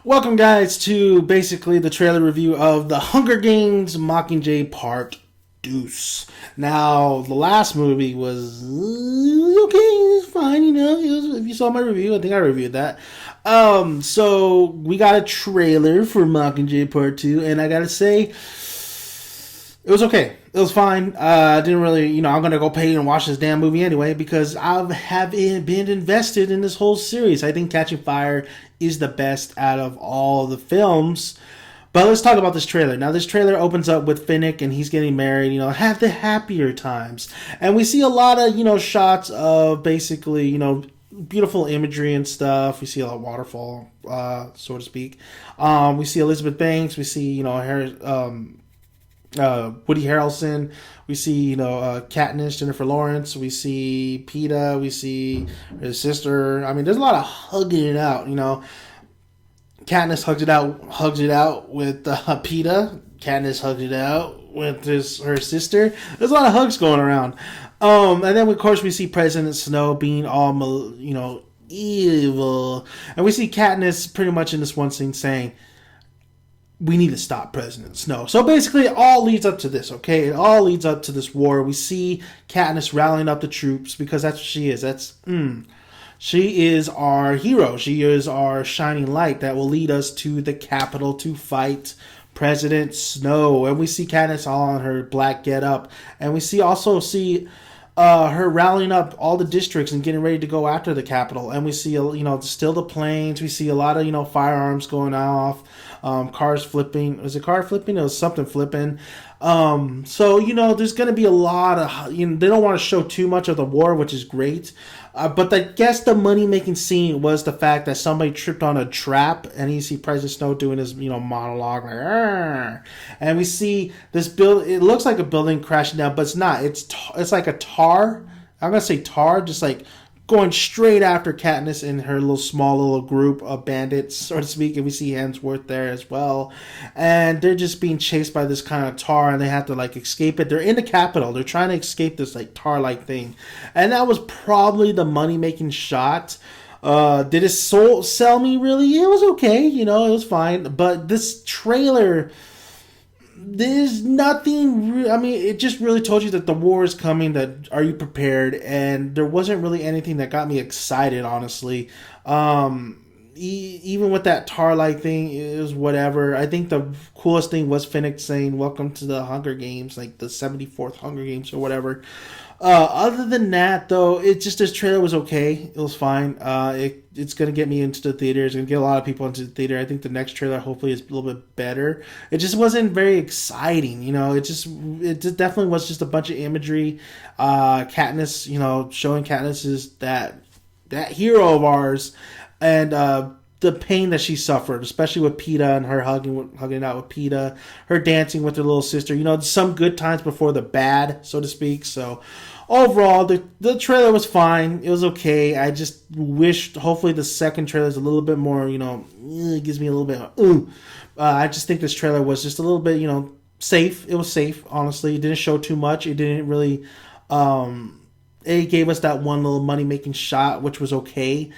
Welcome, guys, to basically the trailer review of the Hunger Games Mockingjay Part Deuce. Now, the last movie was okay, it's fine, if you saw my review, I think I reviewed that. So we got a trailer for Mockingjay Part 2, and I gotta say, it was okay. It was fine. I didn't really, I'm going to go pay and watch this damn movie anyway because I have been invested in this whole series. I think Catching Fire is the best out of all the films. But let's talk about this trailer. Now, this trailer opens up with Finnick and he's getting married, have the happier times. And we see a lot of, shots of basically, beautiful imagery and stuff. We see a waterfall, so to speak. We see Elizabeth Banks. We see, Woody Harrelson, we see Katniss, Jennifer Lawrence, we see Peeta, we see his sister. I mean, there's a lot of hugging it out. Katniss hugs it out with Peeta. Katniss hugs it out with her sister. There's a lot of hugs going around. And then of course we see President Snow being all evil, and we see Katniss pretty much in this one scene saying, we need to stop President Snow. So basically, it all leads up to this, okay? It all leads up to this war. We see Katniss rallying up the troops because that's what she is. She is our hero. She is our shining light that will lead us to the Capitol to fight President Snow. And we see Katniss all on her black getup, and we also see her rallying up all the districts and getting ready to go after the Capitol. And we see, still the planes. We see a lot of, firearms going off, cars flipping. Was it car flipping? It was something flipping. So, there's going to be a lot of, they don't want to show too much of the war, which is great. But I guess the money-making scene was the fact that somebody tripped on a trap, and you see President Snow doing his, monologue, like, argh. And we see this it looks like a building crashing down, but it's not. It's like a tar. I'm gonna say tar, just like going straight after Katniss and her small little group of bandits, so to speak. And we see Hemsworth there as well, and they're just being chased by this kind of tar, and they have to escape it. They're in the Capitol. They're trying to escape this tar-like thing, and that was probably the money-making shot. Did it sell me really? It was okay, it was fine. But this trailer, there's nothing. It just really told you that the war is coming. That are you prepared? And there wasn't really anything that got me excited, honestly. Even with that tar-like thing, it was whatever. I think the coolest thing was Finnick saying, "Welcome to the Hunger Games," like the 74th Hunger Games or whatever. Other than that, though, this trailer was okay. It was fine. It's going to get me into the theater. It's going to get a lot of people into the theater. I think the next trailer hopefully is a little bit better. It just wasn't very exciting. It just definitely was just a bunch of imagery. Katniss, showing Katniss is that hero of ours, and the pain that she suffered, especially with Peeta and her hugging it out with Peeta, her dancing with her little sister. Some good times before the bad, so to speak. So overall, the trailer was fine. It was okay. I just wished, hopefully, the second trailer is a little bit more, it gives me a little bit of, I just think this trailer was just a little bit, safe. It was safe, honestly. It didn't show too much. It didn't really, it gave us that one little money-making shot, which was okay.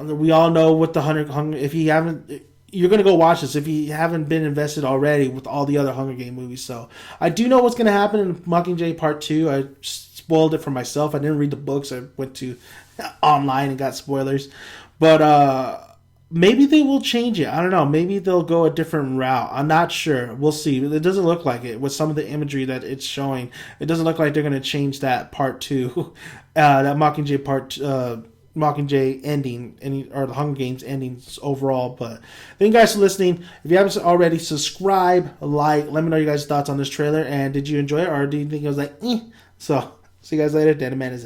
We all know what the Hunger. If you haven't, you're gonna go watch this if you haven't been invested already with all the other Hunger Game movies. So I do know what's gonna happen in Mockingjay Part 2. I spoiled it for myself. I didn't read the books. I went to online and got spoilers. But maybe they will change it. I don't know. Maybe they'll go a different route. I'm not sure. We'll see. It doesn't look like it with some of the imagery that it's showing. It doesn't look like they're gonna change that Part 2, that Mockingjay Part. Mockingjay ending, or the Hunger Games endings overall. But thank you guys for listening. If you haven't already, subscribe, like, let me know your guys' thoughts on this trailer. And did you enjoy it, or do you think it was like, eh? So, see you guys later. Dan the Man is out.